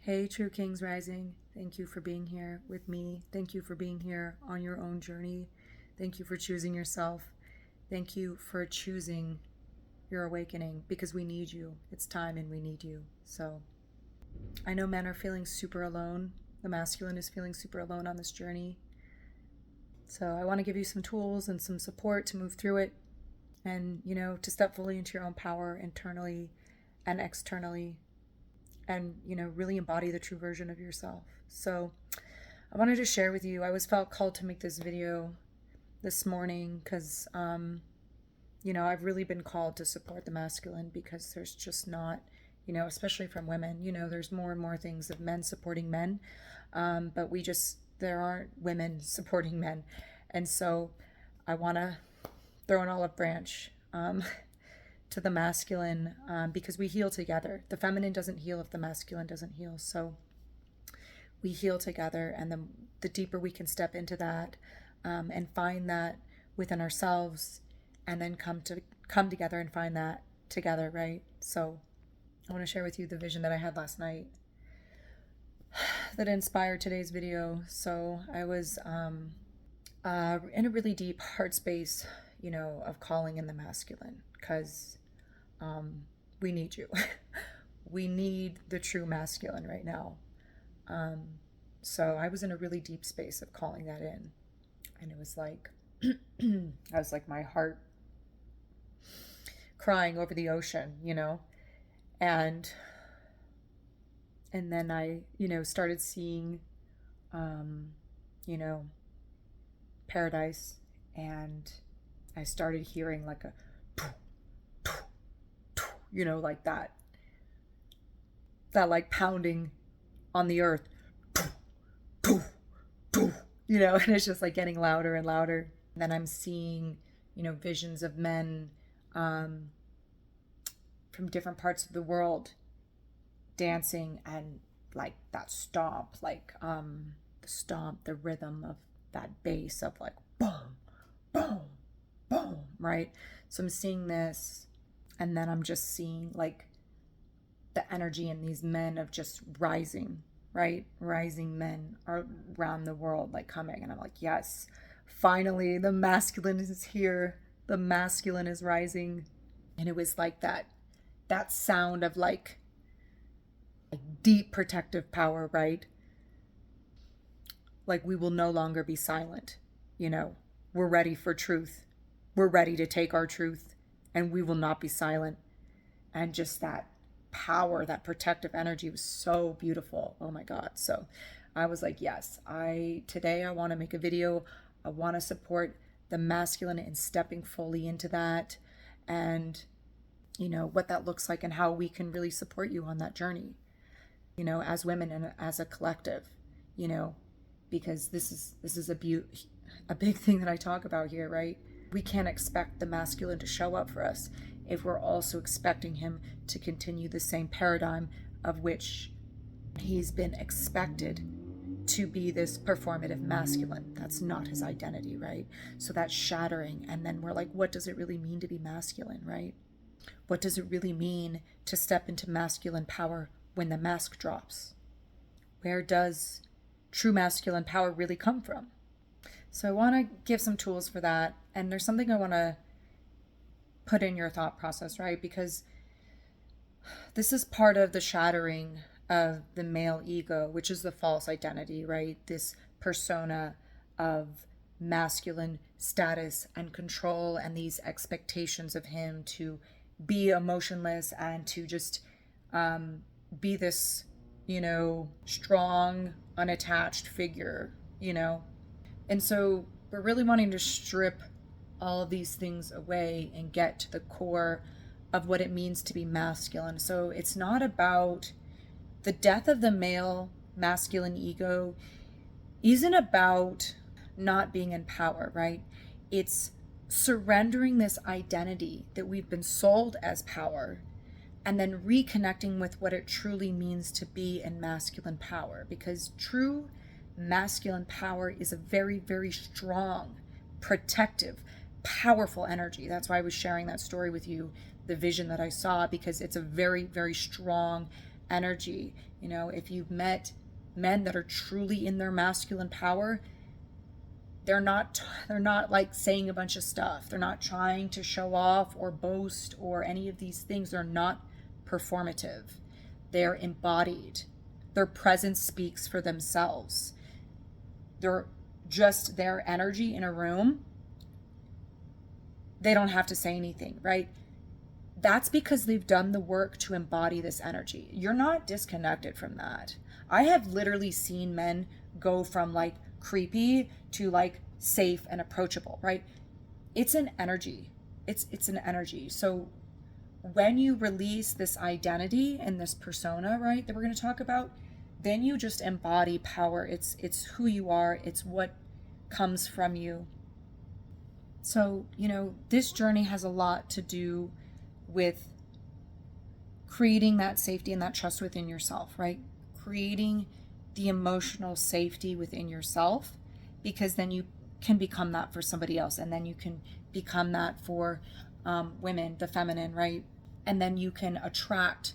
Hey, True Kings Rising. Thank you for being here with me. Thank you for being here on your own journey. Thank you for choosing yourself. Thank you for choosing your awakening because we need you. It's time and we need you. So I know men are feeling super alone. The masculine is feeling super alone on this journey. So I want to give you some tools and some support to move through it and, to step fully into your own power internally and externally and, really embody the true version of yourself. So I wanted to share with you, I was felt called to make this video this morning because, I've really been called to support the masculine because there's just not, especially from women, there's more and more things of men supporting men, but there aren't women supporting men. And so I want to throw an olive branch to the masculine because we heal together. The feminine doesn't heal if the masculine doesn't heal. So we heal together, and the deeper we can step into that and find that within ourselves, and then come together and find that together, right? So I want to share with you the vision that I had last night that inspired today's video. So I was in a really deep heart space, of calling in the masculine because we need you. We need the true masculine right now. So I was in a really deep space of calling that in. And it was like, I was like my heart crying over the ocean, and then I, started seeing, paradise, and I started hearing like a, like that like pounding on the earth, and it's just like getting louder and louder. And then I'm seeing, visions of men from different parts of the world dancing, and like that stomp, like the rhythm of that bass of like boom, boom, boom, right? So I'm seeing this, and then I'm just seeing like the energy in these men of just rising, right? Rising men around the world, like coming. And I'm like, yes, finally, the masculine is here. The masculine is rising. And it was like that sound of like deep protective power, right? Like we will no longer be silent. We're ready for truth. We're ready to take our truth, and we will not be silent. And just that power, that protective energy was so beautiful. Oh my God. So I was like, yes, today I want to make a video. I want to support the masculine and stepping fully into that, and what that looks like and how we can really support you on that journey, as women and as a collective, because this is a big thing that I talk about here, right? We can't expect the masculine to show up for us if we're also expecting him to continue the same paradigm of which he's been expected to be this performative masculine. That's not his identity, right? So that's shattering. And then we're like, what does it really mean to be masculine, right? What does it really mean to step into masculine power when the mask drops? Where does true masculine power really come from? So I want to give some tools for that. And there's something I want to put in your thought process, right? Because this is part of the shattering of the male ego, which is the false identity, right? This persona of masculine status and control, and these expectations of him to be emotionless and to just be this, strong, unattached figure, And so we're really wanting to strip all of these things away and get to the core of what it means to be masculine. So it's not about the death of the male masculine ego, isn't about not being in power, right? It's surrendering this identity that we've been sold as power, and then reconnecting with what it truly means to be in masculine power, because true masculine power is a very, very strong, protective, powerful energy. That's why I was sharing that story with you, the vision that I saw, because it's a very, very strong energy. You know, if you've met men that are truly in their masculine power, they're not like saying a bunch of stuff. They're not trying to show off or boast or any of these things. They're not performative. They're embodied. Their presence speaks for themselves. They're just their energy in a room. They don't have to say anything, right? That's because they've done the work to embody this energy. You're not disconnected from that. I have literally seen men go from like creepy to like safe and approachable, right? It's an energy. It's an energy. So when you release this identity and this persona, right, that we're going to talk about, then you just embody power. It's who you are. It's what comes from you. So, you know, this journey has a lot to do with creating that safety and that trust within yourself, right? Creating the emotional safety within yourself, because then you can become that for somebody else, and then you can become that for women, the feminine, right? And then you can attract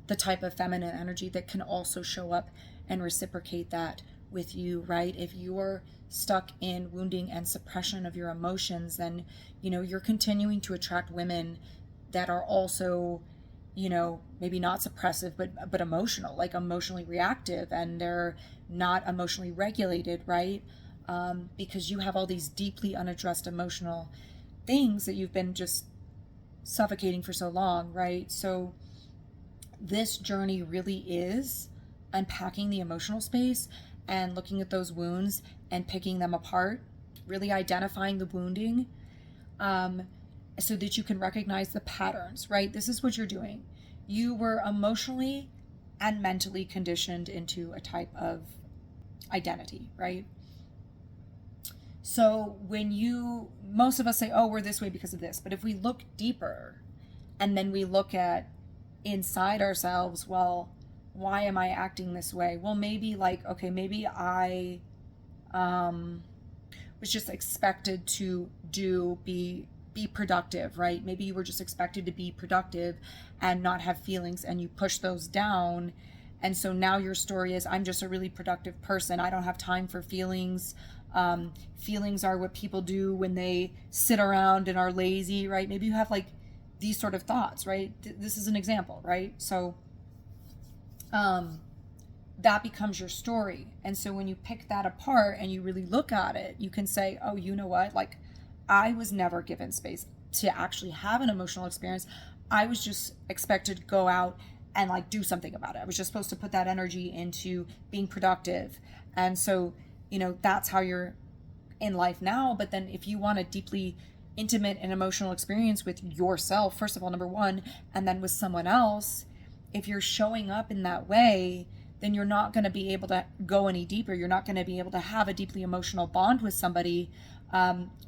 the type of feminine energy that can also show up and reciprocate that with you, right? If you're stuck in wounding and suppression of your emotions, then, you know, you're continuing to attract women that are also, you know, maybe not suppressive, but emotional, like emotionally reactive, and they're not emotionally regulated, right? Because you have all these deeply unaddressed emotional things that you've been just suffocating for so long, right? So this journey really is unpacking the emotional space and looking at those wounds and picking them apart, really identifying the wounding, so that you can recognize the patterns, right? This is what you're doing. You were emotionally and mentally conditioned into a type of identity, right? So when most of us say, oh, we're this way because of this. But if we look deeper and then we look at inside ourselves, well, why am I acting this way? Well, maybe like, okay, maybe I was just expected to be productive, right? Maybe you were just expected to be productive and not have feelings, and you push those down. And so now your story is, I'm just a really productive person. I don't have time for feelings. Feelings are what people do when they sit around and are lazy, right? Maybe you have like these sort of thoughts, right? This is an example, right? So that becomes your story. And so when you pick that apart and you really look at it, you can say, oh, you know what? Like, I was never given space to actually have an emotional experience. I was just expected to go out and like do something about it. I was just supposed to put that energy into being productive. And so, you know, that's how you're in life now. But then if you want a deeply intimate and emotional experience with yourself, first of all, number one, and then with someone else, if you're showing up in that way, then you're not going to be able to go any deeper. You're not going to be able to have a deeply emotional bond with somebody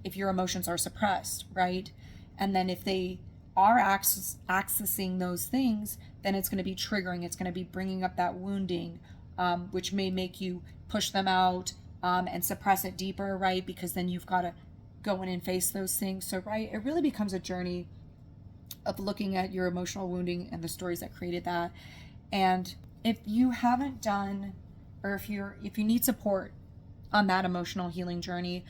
if your emotions are suppressed, right? And then if they are accessing those things, then it's going to be triggering. It's going to be bringing up that wounding, which may make you push them out and suppress it deeper, right? Because then you've got to go in and face those things. So, right, it really becomes a journey of looking at your emotional wounding and the stories that created that. And if you haven't done, or if you need support on that emotional healing journey,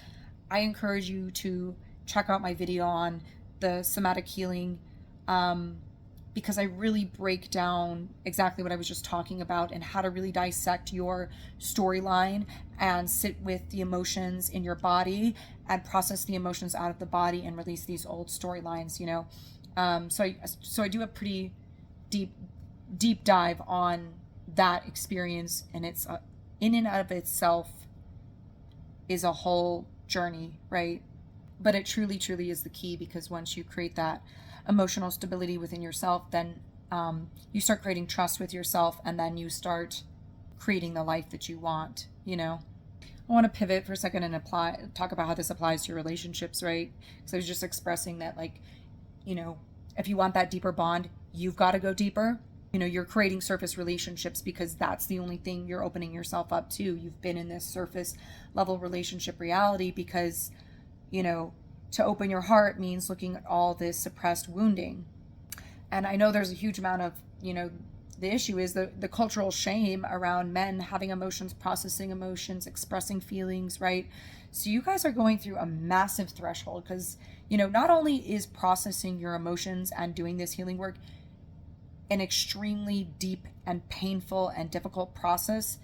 I encourage you to check out my video on the somatic healing, because I really break down exactly what I was just talking about and how to really dissect your storyline and sit with the emotions in your body and process the emotions out of the body and release these old storylines, you know. So I do a pretty deep dive on that experience, and it's in and of itself is a whole journey, right? But it truly is the key, because once you create that emotional stability within yourself, then you start creating trust with yourself, and then you start creating the life that you want, you know. I want to pivot for a second and talk about how this applies to your relationships, right? Because I was just expressing that, like, you know, if you want that deeper bond, you've got to go deeper. You know, you're creating surface relationships because that's the only thing you're opening yourself up to. You've been in this surface level relationship reality because, you know, to open your heart means looking at all this suppressed wounding. And I know there's a huge amount of, you know, the issue is the cultural shame around men having emotions, processing emotions, expressing feelings, right? So you guys are going through a massive threshold because, not only is processing your emotions and doing this healing work an extremely deep and painful and difficult process,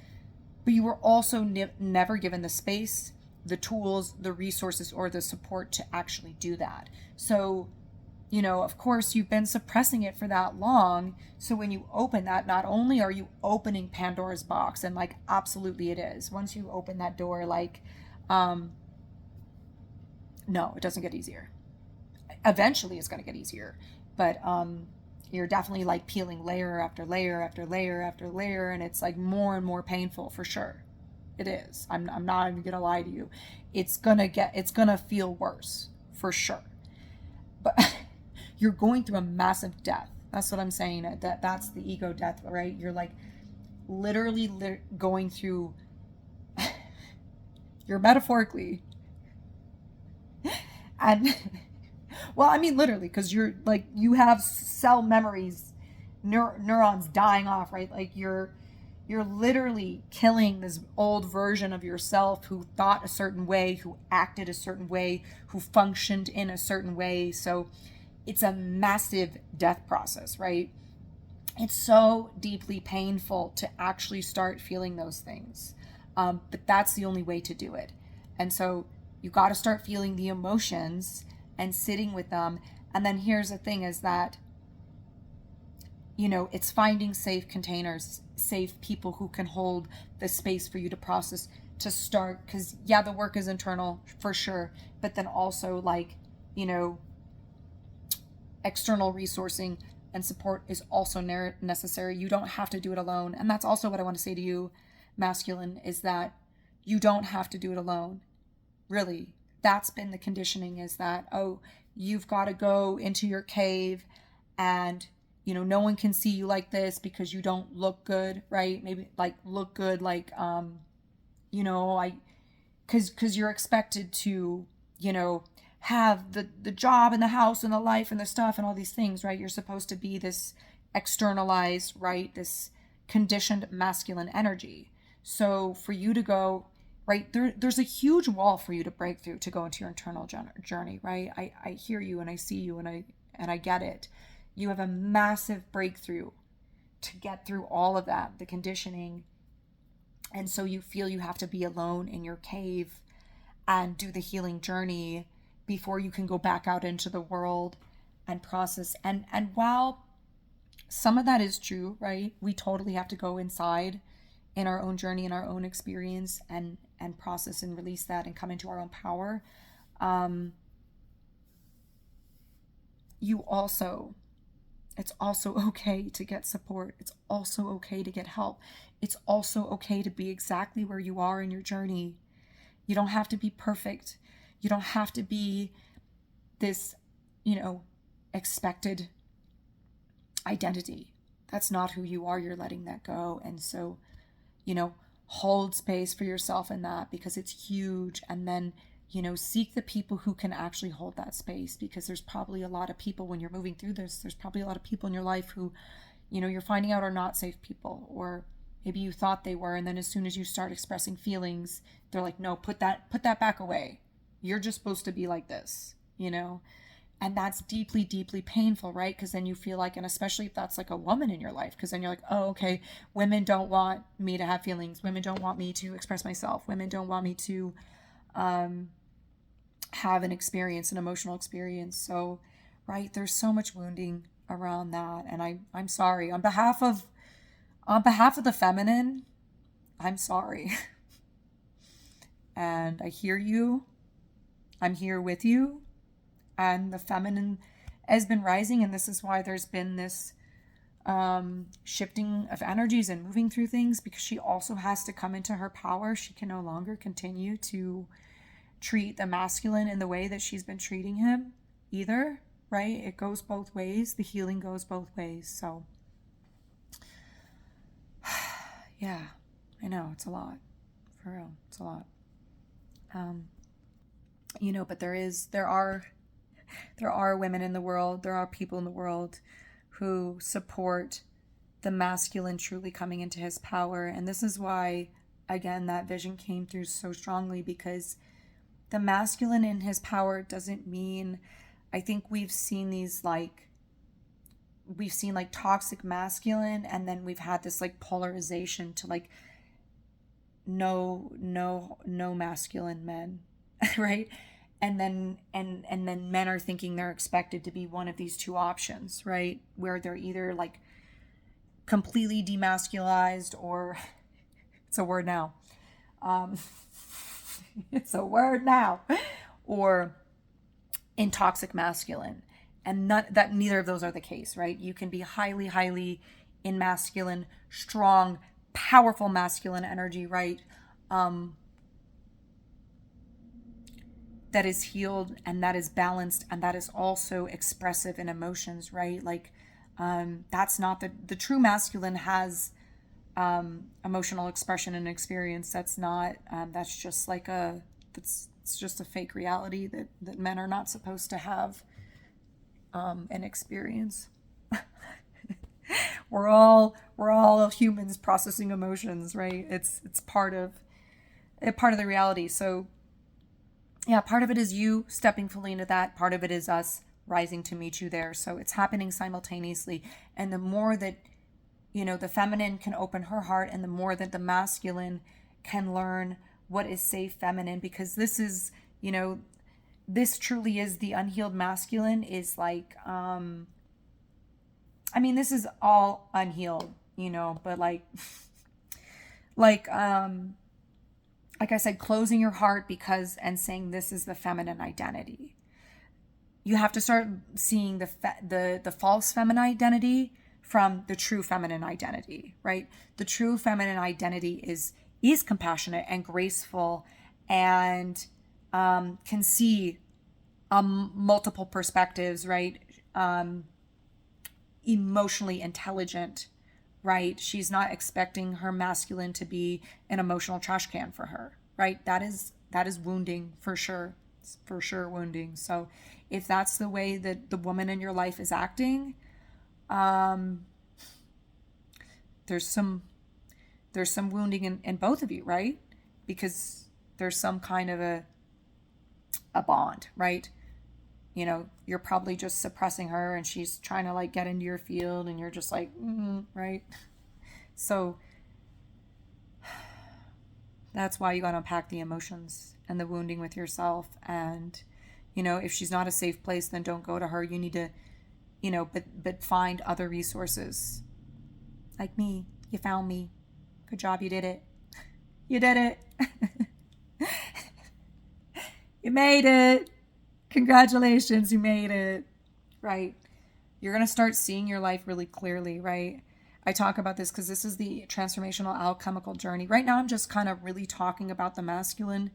but you were also never given the space, the tools, the resources, or the support to actually do that. So, of course, you've been suppressing it for that long. So when you open that, not only are you opening Pandora's box, and like, absolutely it is. Once you open that door, like, no, it doesn't get easier. Eventually it's going to get easier. But you're definitely like peeling layer after layer after layer after layer. And it's like more and more painful for sure. It is. I'm not even going to lie to you. It's going to feel worse for sure. But you're going through a massive death. That's what I'm saying. That's the ego death, right? You're like literally going through, you're metaphorically, and well, I mean literally, because you're like, you have cell memories, neurons dying off, right? Like you're literally killing this old version of yourself who thought a certain way, who acted a certain way, who functioned in a certain way. So it's a massive death process, right? It's so deeply painful to actually start feeling those things. But that's the only way to do it. And so you got to start feeling the emotions and sitting with them. And then here's the thing is that, it's finding safe containers, safe people who can hold the space for you to process, to start. Because, yeah, the work is internal for sure. But then also, like, external resourcing and support is also necessary. You don't have to do it alone. And that's also what I want to say to you, masculine, is that you don't have to do it alone. Really, that's been the conditioning, is that, oh, you've got to go into your cave and, no one can see you like this because you don't look good, right? Maybe like look good, like, because you're expected to, have the job and the house and the life and the stuff and all these things, right? You're supposed to be this externalized, right? This conditioned masculine energy. So for you to go, right, there's a huge wall for you to break through to go into your internal journey, right? I hear you and I see you and I get it. You have a massive breakthrough to get through all of that, the conditioning. And so you feel you have to be alone in your cave and do the healing journey before you can go back out into the world and process. And while some of that is true, right? We totally have to go inside in our own journey, in our own experience, and process and release that and come into our own power. It's also okay to get support. It's also okay to get help. It's also okay to be exactly where you are in your journey. You don't have to be perfect. You don't have to be this, expected identity. That's not who you are. You're letting that go. And so, hold space for yourself in that, because it's huge. And then, seek the people who can actually hold that space, because there's probably a lot of people when you're moving through this, there's probably a lot of people in your life who, you're finding out are not safe people, or maybe you thought they were. And then as soon as you start expressing feelings, they're like, no, put that back away. You're just supposed to be like this, and that's deeply, deeply painful, right? Because then you feel like, and especially if that's like a woman in your life, because then you're like, oh, okay, women don't want me to have feelings. Women don't want me to express myself. Women don't want me to have an experience, an emotional experience. So, right, there's so much wounding around that. And I'm sorry. On behalf of the feminine, I'm sorry. And I hear you. I'm here with you. And the feminine has been rising, and this is why there's been this shifting of energies and moving through things, because she also has to come into her power. She can no longer continue to treat the masculine in the way that she's been treating him either, right? It goes both ways. The healing goes both ways. So yeah, I know it's a lot, for real. It's a lot. But there are women in the world, there are people in the world who support the masculine truly coming into his power. And this is why, again, that vision came through so strongly, because the masculine in his power doesn't mean, I think we've seen like toxic masculine, and then we've had this like polarization to like no masculine men, right? And then men are thinking they're expected to be one of these two options, right? Where they're either like completely demasculized, or it's a word now. It's a word now. Or in toxic masculine. And that neither of those are the case, right? You can be highly, highly in masculine, strong, powerful masculine energy, right? That is healed and that is balanced and that is also expressive in emotions, right? Like, that's not the true masculine has emotional expression and experience. That's not, that's just like it's just a fake reality that men are not supposed to have an experience. We're all humans processing emotions, right? It's part of the reality. So yeah, part of it is you stepping fully into that. Part of it is us rising to meet you there. So it's happening simultaneously. And the more that, the feminine can open her heart, and the more that the masculine can learn what is safe feminine, because this is, this truly is the unhealed masculine is like, this is all unhealed, but like I said, closing your heart and saying this is the feminine identity. You have to start seeing the false feminine identity from the true feminine identity, right? The true feminine identity is compassionate and graceful and can see multiple perspectives, right? Emotionally intelligent, right? She's not expecting her masculine to be an emotional trash can for her, right? That is wounding for sure. It's for sure wounding. So if that's the way that the woman in your life is acting, there's some wounding in both of you, right? Because there's some kind of a bond, right? You're probably just suppressing her and she's trying to like get into your field and you're just like, right? So that's why you got to unpack the emotions and the wounding with yourself. And, if she's not a safe place, then don't go to her. You need to, but find other resources. Like me, you found me. Good job. You did it. You did it. You made it. Congratulations, you made it, right? You're going to start seeing your life really clearly, right? I talk about this because this is the transformational alchemical journey. Right now, I'm just kind of really talking about the masculine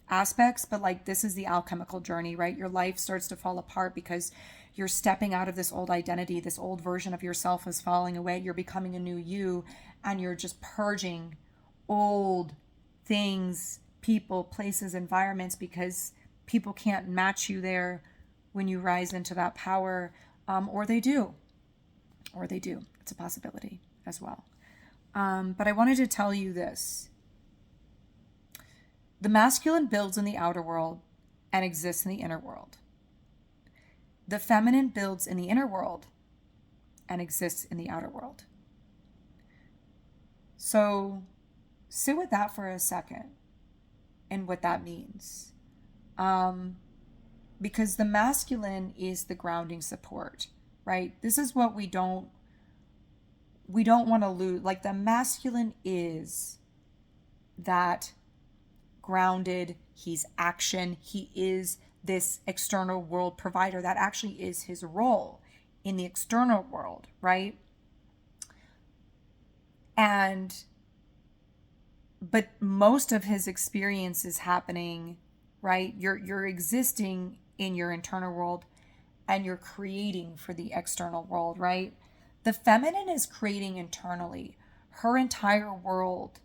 aspects, but like this is the alchemical journey, right? Your life starts to fall apart because you're stepping out of this old identity. This old version of yourself is falling away. You're becoming a new you, and you're just purging old things, people, places, environments, because people can't match you there when you rise into that power, or they do. It's a possibility as well. But I wanted to tell you this. The masculine builds in the outer world and exists in the inner world. The feminine builds in the inner world and exists in the outer world. So sit with that for a second and what that means. Because the masculine is the grounding support, right? This is what we don't want to lose. Like the masculine is that grounded, he's action, he is this external world provider. That actually is his role in the external world, right? But most of his experience is happening, right? You're existing in your internal world and you're creating for the external world, right? The feminine is creating internally. Her entire world.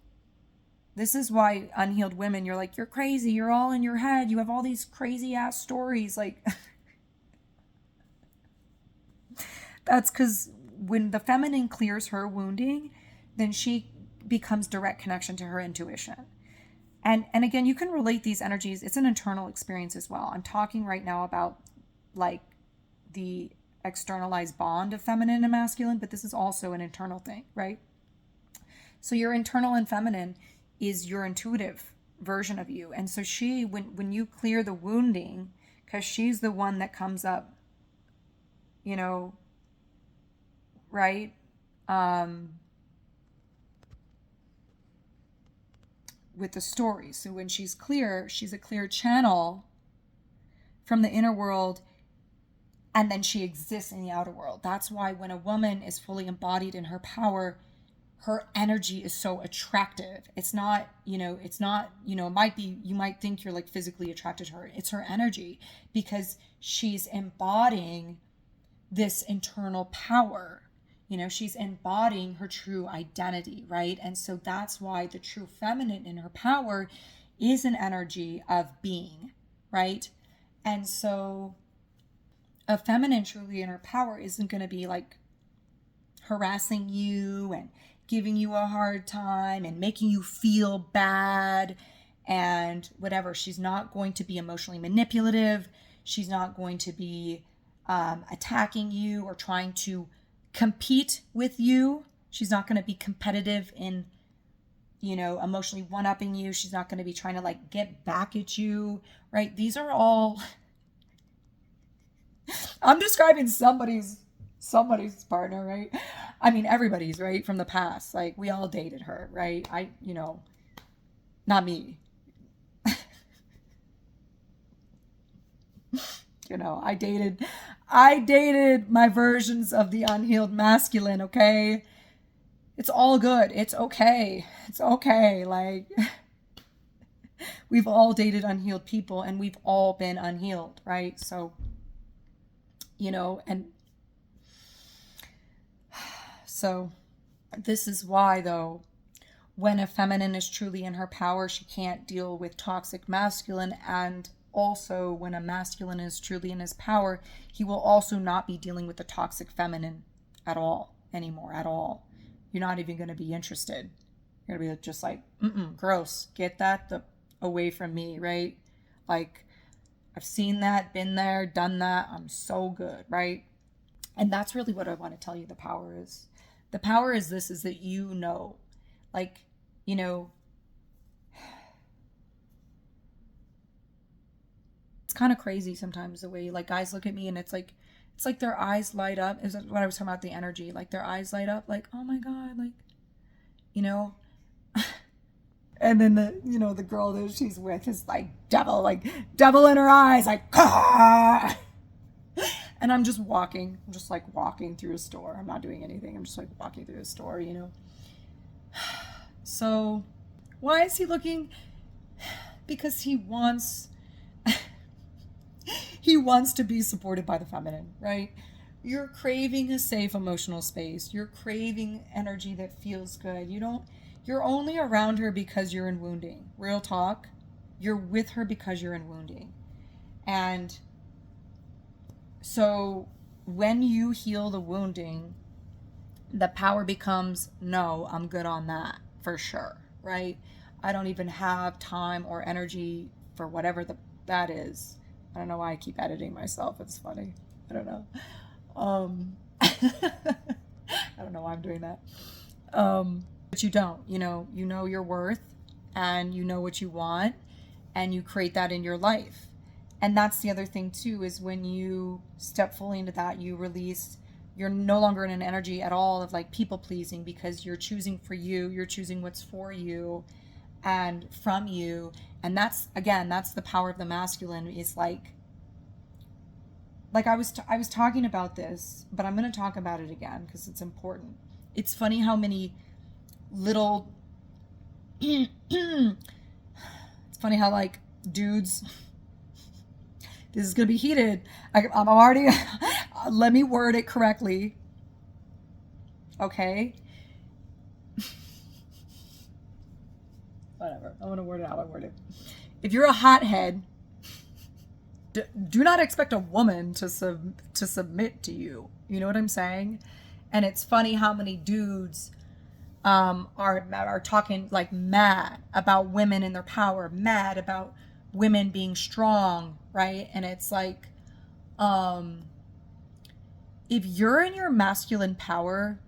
This is why unhealed women, you're like, you're crazy. You're all in your head. You have all these crazy ass stories. Like, that's because when the feminine clears her wounding, then she becomes direct connection to her intuition. And again, you can relate these energies. It's an internal experience as well. I'm talking right now about like the externalized bond of feminine and masculine, but this is also an internal thing, right? So your internal and feminine is your intuitive version of you. And so she, when you clear the wounding, because she's the one that comes up, you know, right? With the story. So when she's clear, she's a clear channel from the inner world, and then she exists in the outer world. That's why when a woman is fully embodied in her power, her energy is so attractive. It's not, it might be, you might think you're like physically attracted to her. It's her energy, because she's embodying this internal power. She's embodying her true identity, right? And so that's why the true feminine in her power is an energy of being, right? And so a feminine truly in her power isn't going to be like harassing you and giving you a hard time and making you feel bad and whatever. She's not going to be emotionally manipulative. She's not going to be attacking you or trying to compete with you. She's not going to be competitive in, emotionally one-upping you. She's not going to be trying to like get back at you, right? These are all, I'm describing somebody's partner, right? I mean, everybody's, right? From the past, like we all dated her, right? Not me. I dated my versions of the unhealed masculine, okay? It's all good. It's okay. It's okay. Like, we've all dated unhealed people and we've all been unhealed, right? So, and so this is why, though, when a feminine is truly in her power, she can't deal with toxic masculine. And also when a masculine is truly in his power, he will also not be dealing with the toxic feminine at all anymore, at all. You're not even going to be interested. You're going to be just like, gross, get that away from me, right? Like, I've seen that, been there, done that. I'm so good, right? And that's really what I want to tell you the power is. The power is this, is that like, it's kind of crazy sometimes the way like guys look at me and it's like their eyes light up. Is what I was talking about, the energy, like their eyes light up like, oh my God, like, and then the girl that she's with is like devil in her eyes, like, ah! And I'm just walking through a store. I'm not doing anything. I'm just like walking through a store, So why is he looking? Because he wants to be supported by the feminine, right? You're craving a safe emotional space. You're craving energy that feels good. You're only around her because you're in wounding. Real talk. You're with her because you're in wounding. And so when you heal the wounding, the power becomes, no, I'm good on that for sure, right? I don't even have time or energy for whatever that is. I don't know why I keep editing myself. It's funny. I don't know. I don't know why I'm doing that. But you don't, you know your worth and you know what you want and you create that in your life. And that's the other thing too, is when you step fully into that, you're no longer in an energy at all of like people pleasing, because you're choosing for you, you're choosing what's for you and from you. And that's the power of the masculine, is like I was talking about this, but I'm going to talk about it again because it's important. It's funny how many little, it's funny how like dudes, this is going to be heated. I'm already, let me word it correctly. Okay. Whatever. I want to word it how I word it. If you're a hothead, do not expect a woman to submit to you. You know what I'm saying? And it's funny how many dudes are talking like mad about women and their power, mad about women being strong, right? And it's like, if you're in your masculine power,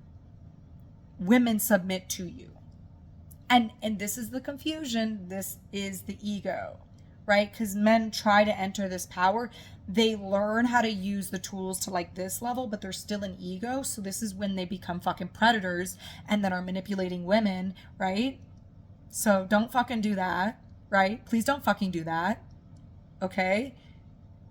women submit to you. And this is the confusion. This is the ego, right? Because men try to enter this power. They learn how to use the tools to like this level, but they're still an ego. So this is when they become fucking predators and then are manipulating women, right? So don't fucking do that, right? Please don't fucking do that. Okay?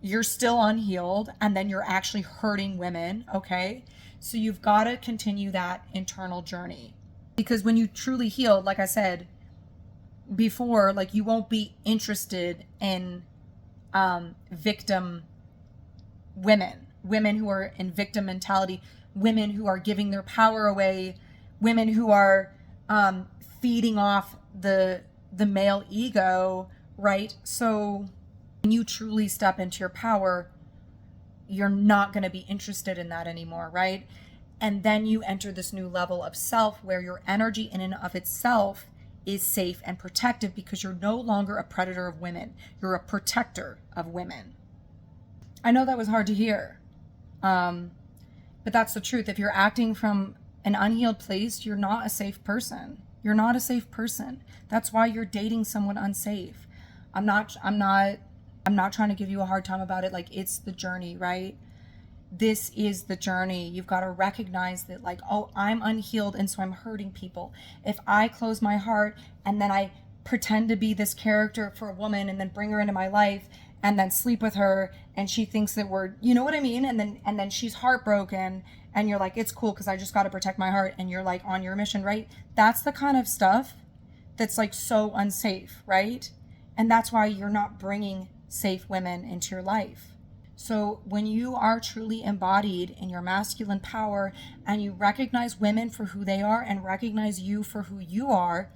You're still unhealed and then you're actually hurting women, okay? So you've got to continue that internal journey. Because when you truly heal, like I said before, like you won't be interested in victim women who are in victim mentality, women who are giving their power away, women who are feeding off the male ego, right? So when you truly step into your power, you're not going to be interested in that anymore, right? And then you enter this new level of self where your energy in and of itself is safe and protective because you're no longer a predator of women. You're a protector of women. I know that was hard to hear, but that's the truth. If you're acting from an unhealed place, you're not a safe person. You're not a safe person. That's why you're dating someone unsafe. I'm not trying to give you a hard time about it. Like, it's the journey, right? This is the journey. You've got to recognize that, like, oh, I'm unhealed and so I'm hurting people. If I close my heart and then I pretend to be this character for a woman and then bring her into my life and then sleep with her and she thinks that we're, you know what I mean? And then she's heartbroken and you're like, it's cool because I just got to protect my heart, and you're like on your mission, right? That's the kind of stuff that's like so unsafe, right? And that's why you're not bringing safe women into your life. So when you are truly embodied in your masculine power and you recognize women for who they are and recognize you for who you are,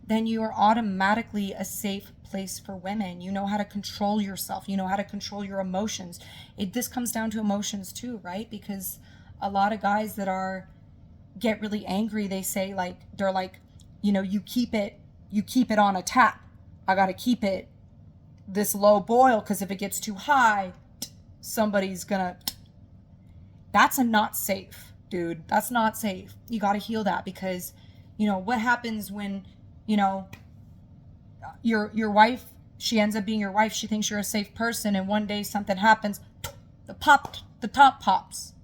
then you are automatically a safe place for women. You know how to control yourself. You know how to control your emotions. This comes down to emotions too, right? Because a lot of guys that get really angry, they say like, they're like, you know, you keep it on a tap. I got to keep it this low boil because if it gets too high, somebody's gonna. That's not safe, dude. That's not safe. You got to heal that because, you know, what happens when, you know, your wife, she ends up being your wife. She thinks you're a safe person, and one day something happens, the top pops,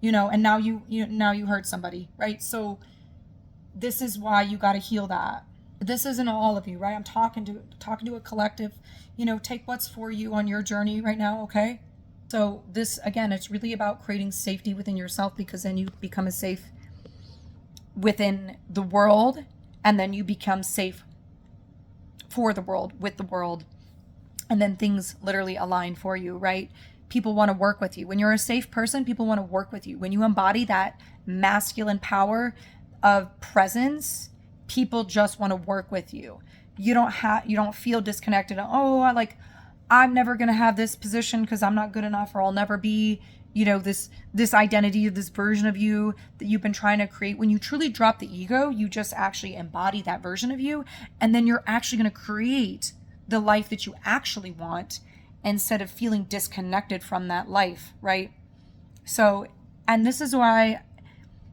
you know, and now you hurt somebody, right? So this is why you got to heal that. This isn't all of you, right? I'm talking to a collective. You know, take what's for you on your journey right now, okay? So this, again, it's really about creating safety within yourself, because then you become safe within the world, and then you become safe for the world, with the world, and then things literally align for you, right? People want to work with you. When you're a safe person, people want to work with you. When you embody that masculine power of presence, people just want to work with you. You don't feel disconnected. Oh, I'm never going to have this position because I'm not good enough, or I'll never be, you know, this identity, this version of you that you've been trying to create. When you truly drop the ego, you just actually embody that version of you. And then you're actually going to create the life that you actually want instead of feeling disconnected from that life, right? So, and this is why,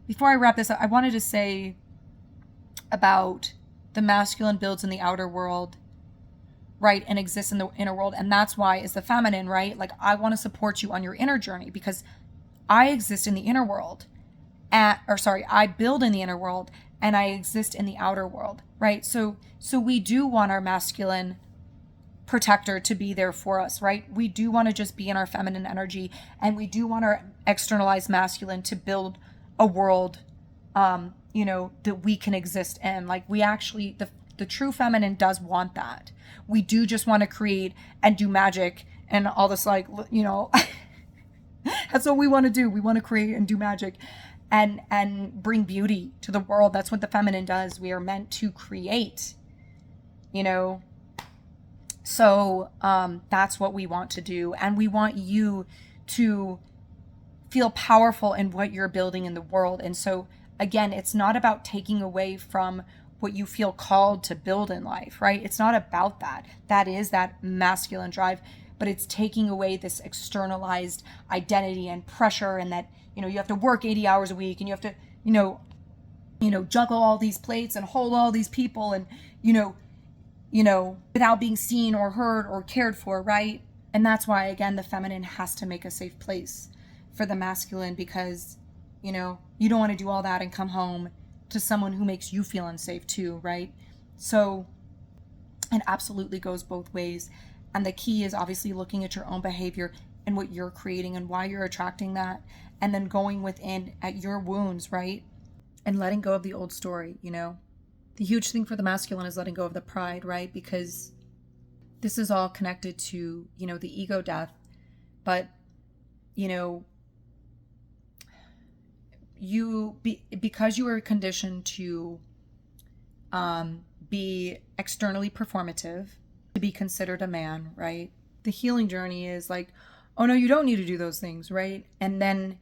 before I wrap this up, I wanted to say about the masculine builds in the outer world, right, and exists in the inner world. And that's why is the feminine, right? Like, I want to support you on your inner journey because I exist in the inner world. I build in the inner world and I exist in the outer world, right? So we do want our masculine protector to be there for us, right? We do want to just be in our feminine energy, and we do want our externalized masculine to build a world you know, that we can exist in. Like, we actually, the true feminine does want that. We do just want to create and do magic and all this, like, you know, that's what we want to do. We want to create and do magic and bring beauty to the world. That's what the feminine does. We are meant to create, you know. So that's what we want to do. And we want you to feel powerful in what you're building in the world. And so again, it's not about taking away from what you feel called to build in life, right? It's not about that. That is that masculine drive, but it's taking away this externalized identity and pressure, and that, you have to work 80 hours a week, and you have to, juggle all these plates and hold all these people, and, without being seen or heard or cared for, right? And that's why, again, the feminine has to make a safe place for the masculine, because, you don't want to do all that and come home to someone who makes you feel unsafe too, right? So it absolutely goes both ways. And the key is obviously looking at your own behavior and what you're creating and why you're attracting that. And then going within at your wounds, right? And letting go of the old story, The huge thing for the masculine is letting go of the pride, right? Because this is all connected to, the ego death. But, because you were conditioned to be externally performative, to be considered a man, right? The healing journey is like, oh no, you don't need to do those things, right? And then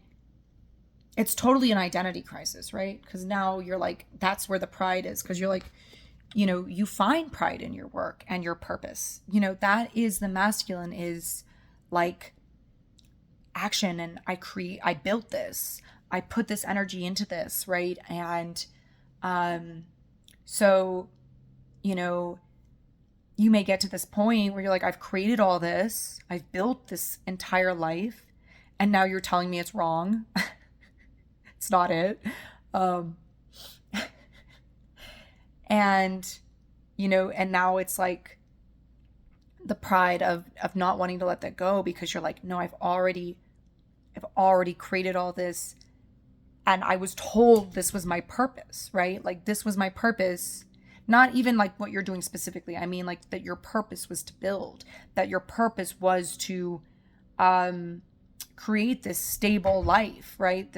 it's totally an identity crisis, right? Because now you're like, that's where the pride is, because you're like, you find pride in your work and your purpose. That is the masculine, is like action, and I built this, I put this energy into this, right? And so, you may get to this point where you're like, I've created all this, I've built this entire life, and now you're telling me it's wrong. It's not it. And, and now it's like the pride of not wanting to let that go, because you're like, no, I've already created all this, and I was told this was my purpose, right? Like, this was my purpose. Not even like what you're doing specifically. I mean, like, that your purpose was to build, that your purpose was to create this stable life, right?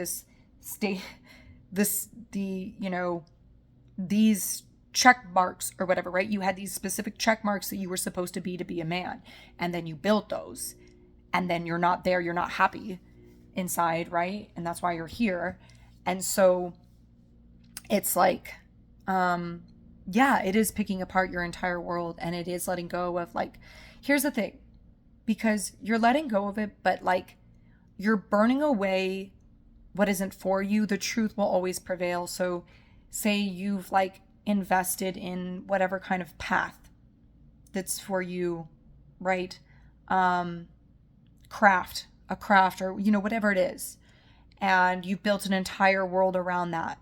These check marks or whatever, right? You had these specific check marks that you were supposed to be a man, and then you built those, and then you're not there, you're not happy inside, right? And that's why you're here. And so it's like, it is picking apart your entire world, and it is letting go of, like, here's the thing, because you're letting go of it, but like, you're burning away what isn't for you. The truth will always prevail. So say you've like invested in whatever kind of path that's for you, right? A craft, or, whatever it is. And you've built an entire world around that.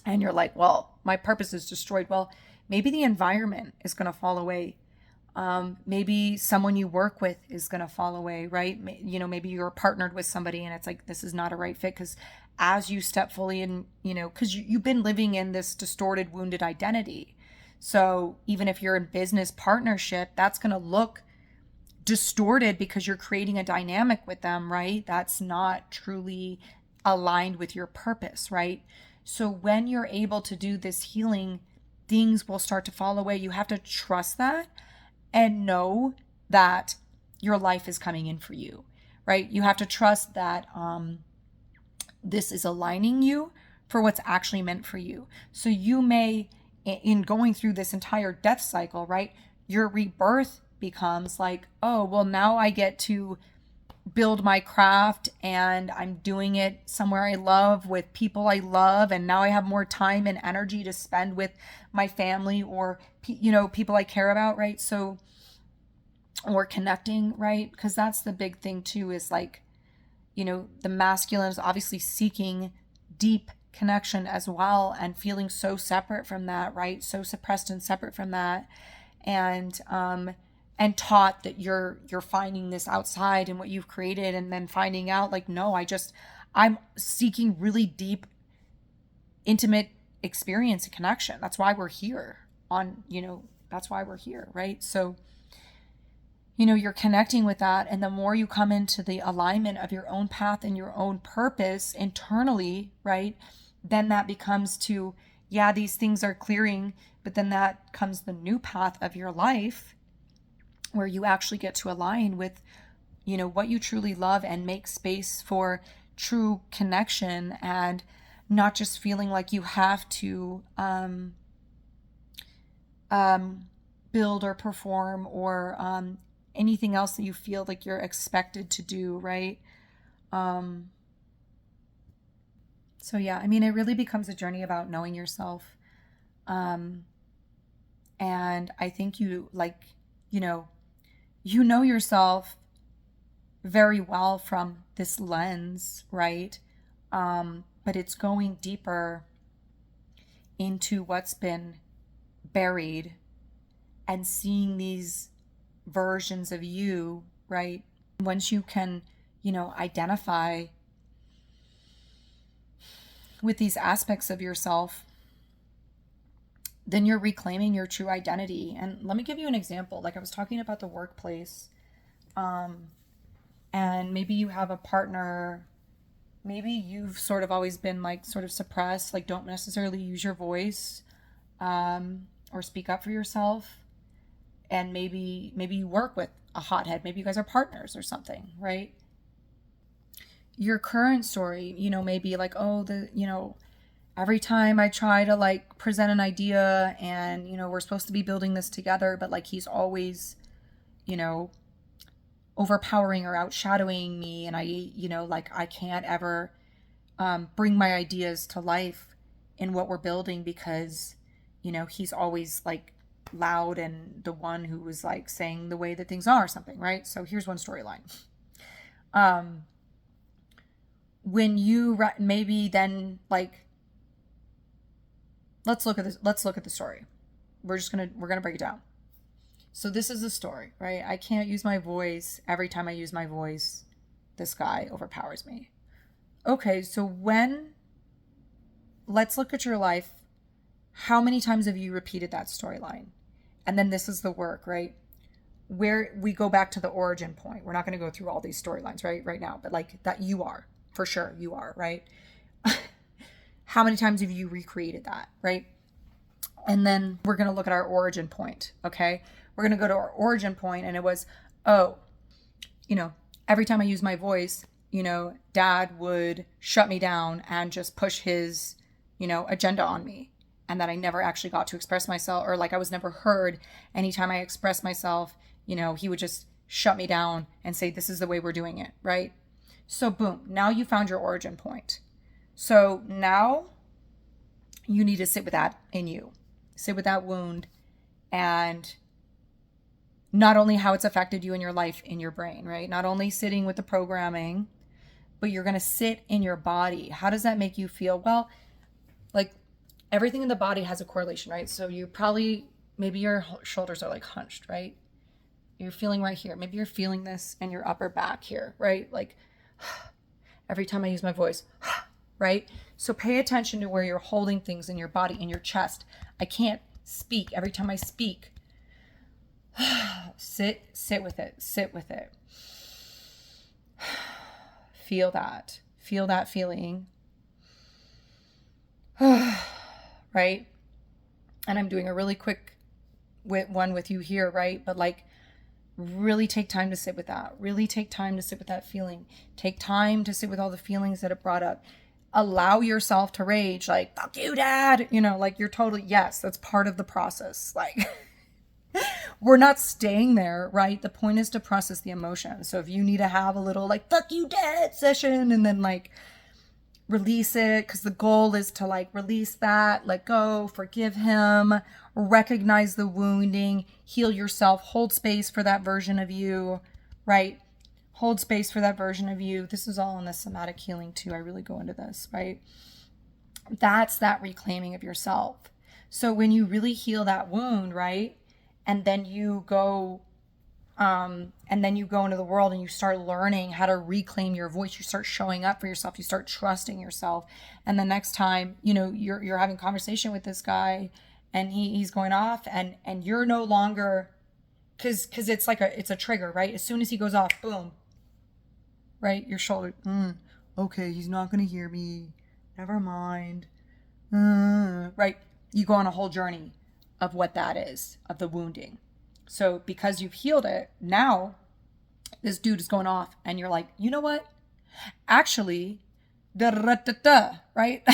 And you're like, well, my purpose is destroyed. Well, maybe the environment is going to fall away. Maybe someone you work with is going to fall away, right? Maybe you're partnered with somebody and it's like, this is not a right fit, because as you step fully in, because you've been living in this distorted, wounded identity. So even if you're in business partnership, that's going to look distorted because you're creating a dynamic with them, right? That's not truly aligned with your purpose, right? So when you're able to do this healing, things will start to fall away. You have to trust that and know that your life is coming in for you, right? You have to trust that this is aligning you for what's actually meant for you. So you may, in going through this entire death cycle, right, your rebirth becomes like, oh, well, now I get to build my craft and I'm doing it somewhere I love with people I love, and now I have more time and energy to spend with my family or people I care about, right? So, or connecting, right? Because that's the big thing too, is like, the masculine is obviously seeking deep connection as well, and feeling so separate from that, right? So suppressed and separate from that, and taught that you're finding this outside and what you've created, and then finding out like, no, I'm seeking really deep, intimate experience and connection. That's why we're here that's why we're here, right? So, you're connecting with that. And the more you come into the alignment of your own path and your own purpose internally, right? Then that becomes to, these things are clearing, but then that comes the new path of your life, where you actually get to align with, what you truly love, and make space for true connection, and not just feeling like you have to build or perform or anything else that you feel like you're expected to do, right? So yeah, I mean, it really becomes a journey about knowing yourself. And I think you know yourself very well from this lens, right? But it's going deeper into what's been buried and seeing these versions of you, right? Once you can, identify with these aspects of yourself, then you're reclaiming your true identity. And let me give you an example. Like I was talking about the workplace, and maybe you have a partner, maybe you've sort of always been like sort of suppressed, like don't necessarily use your voice, or speak up for yourself. And maybe you work with a hothead, maybe you guys are partners or something, right? Your current story, maybe like, every time I try to like present an idea and, we're supposed to be building this together, but like he's always, overpowering or outshadowing me. And I, I can't ever bring my ideas to life in what we're building because, he's always like loud and the one who was like saying the way that things are or something, right? So here's one storyline. When you maybe then like, let's look at this. Let's look at the story. We're going to break it down. So this is the story, right? I can't use my voice. Every time I use my voice, this guy overpowers me. Okay. So let's look at your life. How many times have you repeated that storyline? And then this is the work, right? Where we go back to the origin point. We're not going to go through all these storylines right now, but like that you are, for sure you are, right? How many times have you recreated that, right? And then we're going to look at our origin point, okay? We're going to go to our origin point, and it was, every time I use my voice, dad would shut me down and just push his, agenda on me. And that I never actually got to express myself, or like I was never heard. Anytime I expressed myself, he would just shut me down and say, this is the way we're doing it, right? So boom, now you found your origin point. So now you need to sit with that in you, sit with that wound, and not only how it's affected you in your life, in your brain, right? Not only sitting with the programming, but you're going to sit in your body. How does that make you feel? Well, like everything in the body has a correlation, right? So you probably, maybe your shoulders are like hunched, right? You're feeling right here. Maybe you're feeling this in your upper back here, right? Like every time I use my voice, right? So pay attention to where you're holding things in your body, in your chest. I can't speak. Every time I speak, sit with it, sit with it. Feel that feeling. Right? And I'm doing a really quick one with you here, right? But like, really take time to sit with that. Really take time to sit with that feeling. Take time to sit with all the feelings that it brought up. Allow yourself to rage, like, fuck you, dad. Like you're totally, yes, that's part of the process. Like, we're not staying there, right? The point is to process the emotion. So if you need to have a little like, fuck you, dad session, and then like, release it, because the goal is to like release that, let go, forgive him, recognize the wounding, heal yourself, hold space for that version of you, right? Hold space for that version of you. This is all in the somatic healing too. I really go into this, right? That's that reclaiming of yourself. So when you really heal that wound, right? And then you go into the world and you start learning how to reclaim your voice. You start showing up for yourself. You start trusting yourself. And the next time, you're having a conversation with this guy and he's going off and you're no longer, cause it's like it's a trigger, right? As soon as he goes off, boom, right? Your shoulder, okay, he's not going to hear me. Never mind. Right? You go on a whole journey of what that is, of the wounding. So because you've healed it, now this dude is going off and you're like, you know what? Actually, right?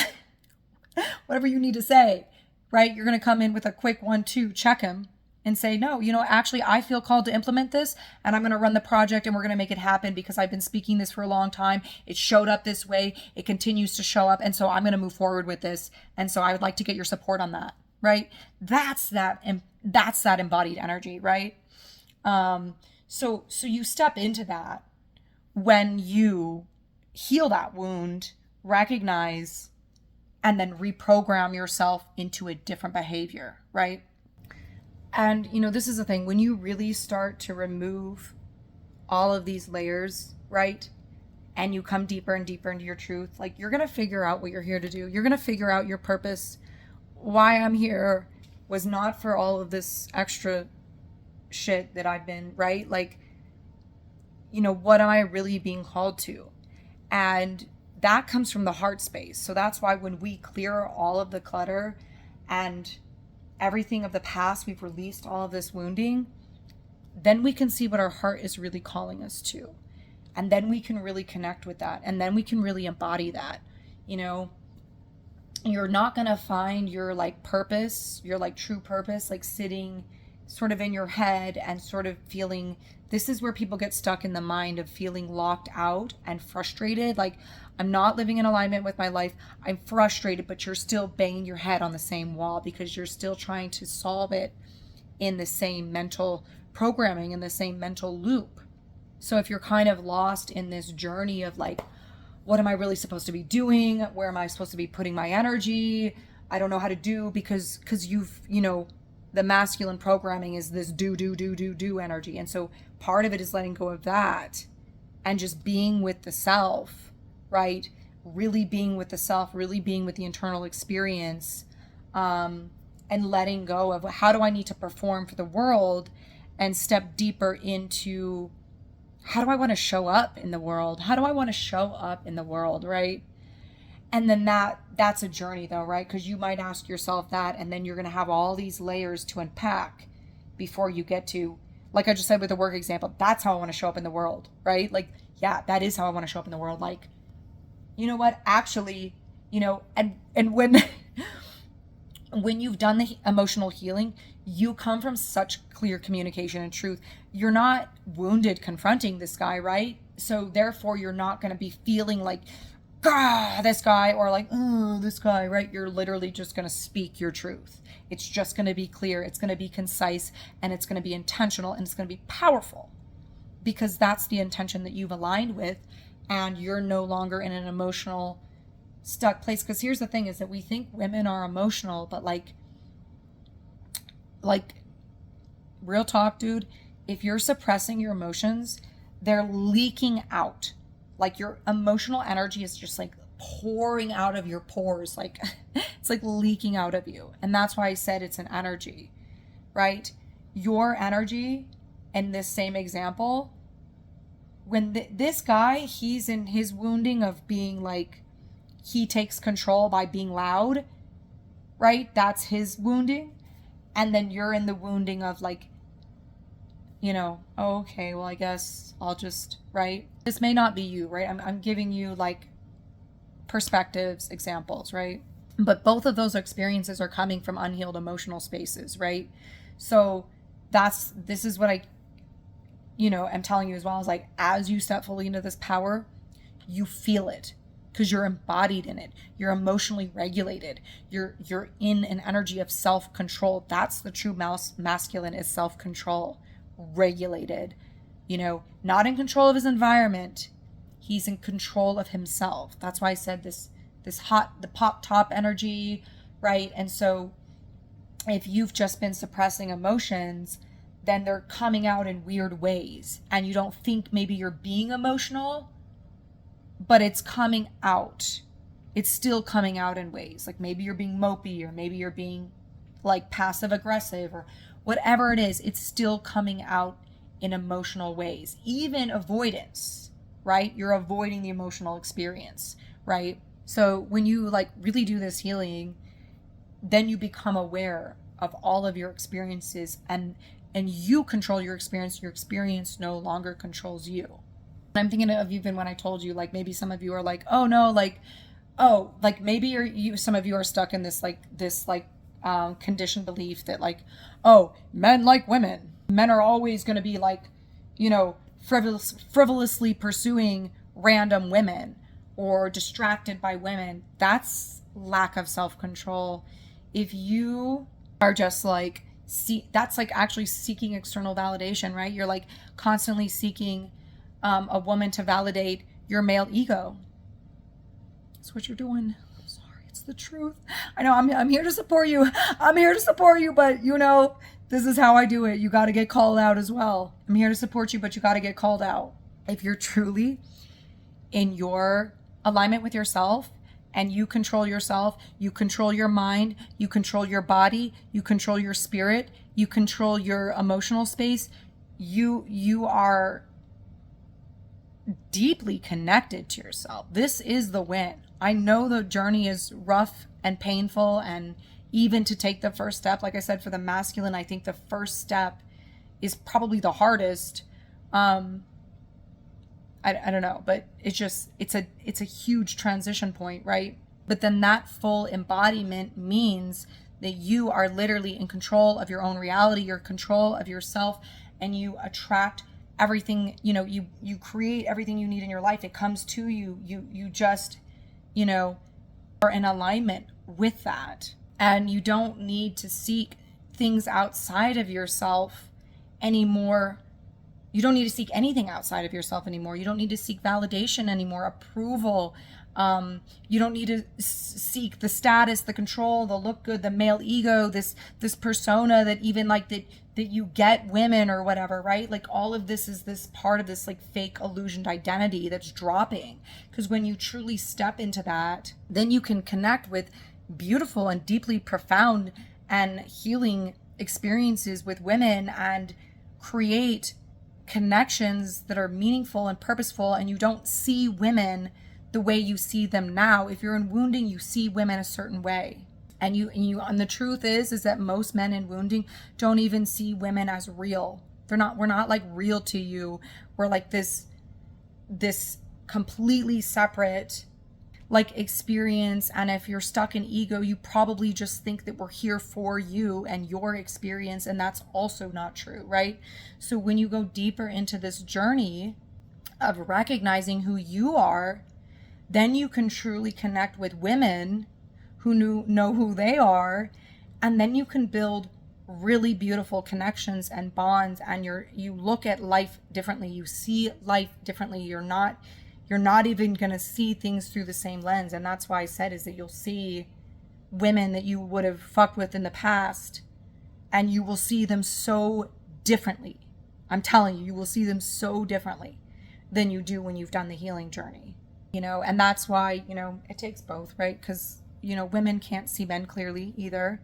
Whatever you need to say, right? You're going to come in with a quick 1-2, check him and say, no, actually, I feel called to implement this, and I'm going to run the project, and we're going to make it happen because I've been speaking this for a long time. It showed up this way. It continues to show up. And so I'm going to move forward with this. And so I would like to get your support on that, right? That's that embodied energy, right? So you step into that when you heal that wound, recognize, and then reprogram yourself into a different behavior, right? And, this is the thing, when you really start to remove all of these layers, right? And you come deeper and deeper into your truth, like, you're going to figure out what you're here to do. You're going to figure out your purpose. Why I'm here was not for all of this extra shit that I've been, right? Like, what am I really being called to? And that comes from the heart space. So that's why when we clear all of the clutter and everything of the past, we've released all of this wounding, then we can see what our heart is really calling us to. And then we can really connect with that. And then we can really embody that. You're not going to find your purpose, your true purpose, sitting sort of in your head and sort of feeling. This is where people get stuck in the mind of feeling locked out and frustrated. Like, I'm not living in alignment with my life. I'm frustrated, but you're still banging your head on the same wall because you're still trying to solve it in the same mental programming, in the same mental loop. So if you're kind of lost in this journey of what am I really supposed to be doing? Where am I supposed to be putting my energy? I don't know how to do because you've, the masculine programming is this do energy. And so part of it is letting go of that and just being with the self, right? Really being with the self, really being with the internal experience, and letting go of how do I need to perform for the world, and step deeper into how do I want to show up in the world? How do I want to show up in the world, right? And then that's a journey though, right? Because you might ask yourself that, and then you're going to have all these layers to unpack before you get to, like I just said with the work example, that's how I want to show up in the world, right? Yeah, that is how I want to show up in the world. You know what? Actually, and when when you've done the emotional healing, you come from such clear communication and truth. You're not wounded confronting this guy, right? So therefore, you're not going to be feeling like, "Gah, this guy," or "Oh, this guy," right? You're literally just going to speak your truth. It's just going to be clear. It's going to be concise, and it's going to be intentional, and it's going to be powerful because that's the intention that you've aligned with, and you're no longer in an emotional stuck place. Because here's the thing is that we think women are emotional, but real talk, dude, if you're suppressing your emotions, they're leaking out. Your emotional energy is just pouring out of your pores. It's leaking out of you. And that's why I said it's an energy, right? Your energy in this same example, when this guy, he's in his wounding of being he takes control by being loud, right? That's his wounding. And then you're in the wounding of okay, well, I guess I'll just, right? This may not be you, right? I'm giving you perspectives, examples, right? But both of those experiences are coming from unhealed emotional spaces, right? So this is what I, am telling you as well, is as you step fully into this power, you feel it because you're embodied in it. You're emotionally regulated. You're in an energy of self-control. That's the true masculine, is self-control, regulated, not in control of his environment. He's in control of himself. That's why I said the pop top energy, right? And so if you've just been suppressing emotions, then they're coming out in weird ways, and you don't think maybe you're being emotional, but it's coming out. It's still coming out in ways maybe you're being mopey, or maybe you're being passive aggressive, or whatever it is. It's still coming out in emotional ways, even avoidance, right? You're avoiding the emotional experience, right? So when you really do this healing, then you become aware of all of your experiences, and you control your experience. Your experience no longer controls you. I'm thinking of even when I told you, like, maybe some of you are like, oh no, like, oh, like maybe some of you are stuck in this conditioned belief that like, oh, men like women. Men are always going to be like, frivolously pursuing random women or distracted by women. That's lack of self-control. If you are just like, that's like actually seeking external validation, right? You're like constantly seeking a woman to validate your male ego. That's what you're doing. I'm sorry, it's the truth. I know I'm here to support you. I'm here to support you, but this is how I do it. You got to get called out as well. I'm here to support you, but you got to get called out. If you're truly in your alignment with yourself and you control yourself, you control your mind, you control your body, you control your spirit, you control your emotional space, you are deeply connected to yourself. This is the win. I know the journey is rough and painful, and even to take the first step, like I said, for the masculine, I think the first step is probably the hardest. I don't know, but it's a huge transition point, right? But then that full embodiment means that you are literally in control of your own reality, you're in control of yourself, and you attract everything, you create everything you need in your life. It comes to you. You just, are in alignment with that. And you don't need to seek things outside of yourself anymore. You don't need to seek anything outside of yourself anymore. You don't need to seek validation anymore, approval. You don't need to seek the status, the control, the look good, the male ego, this persona that even like that you get women or whatever, right? Like all of this is this part of this like fake illusioned identity that's dropping. Because when you truly step into that, then you can connect with beautiful and deeply profound and healing experiences with women and create connections that are meaningful and purposeful, and you don't see women the way you see them now. If you're in wounding, you see women a certain way. And the truth is that most men in wounding don't even see women as real. We're not like real to you. We're like this completely separate like experience. And if you're stuck in ego, you probably just think that we're here for you and your experience, and that's also not true, right? So when you go deeper into this journey of recognizing who you are, then you can truly connect with women who know who they are, and then you can build really beautiful connections and bonds, and you look at life differently. You see life differently. You're not even going to see things through the same lens. And that's why I said is that you'll see women that you would have fucked with in the past, and you will see them so differently. I'm telling you, you will see them so differently than you do when you've done the healing journey. And that's why, it takes both, right? Because, women can't see men clearly either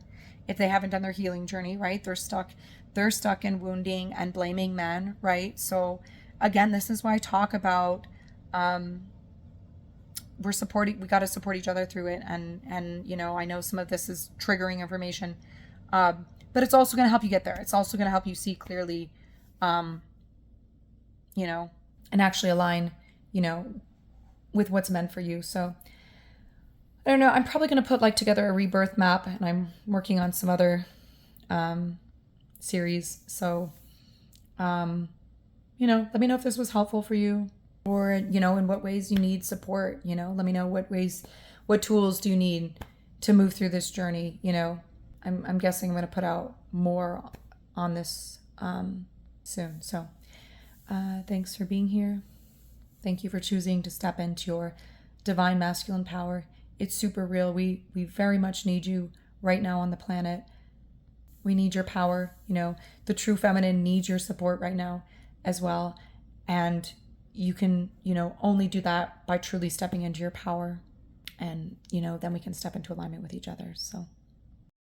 if they haven't done their healing journey, right? They're stuck in wounding and blaming men, right? So again, this is why I talk about, we got to support each other through it. And, I know some of this is triggering information, but it's also going to help you get there. It's also going to help you see clearly, and actually align, with what's meant for you. So I don't know, I'm probably going to put together a rebirth map, and I'm working on some other series. So let me know if this was helpful for you, or in what ways you need support. Let me know what tools do you need to move through this journey. I'm guessing I'm going to put out more on this soon. So thanks for being here. Thank you for choosing to step into your divine masculine power. It's super real. We very much need you right now on the planet. We need your power. The true feminine needs your support right now as well. And you can, only do that by truly stepping into your power. And, then we can step into alignment with each other. So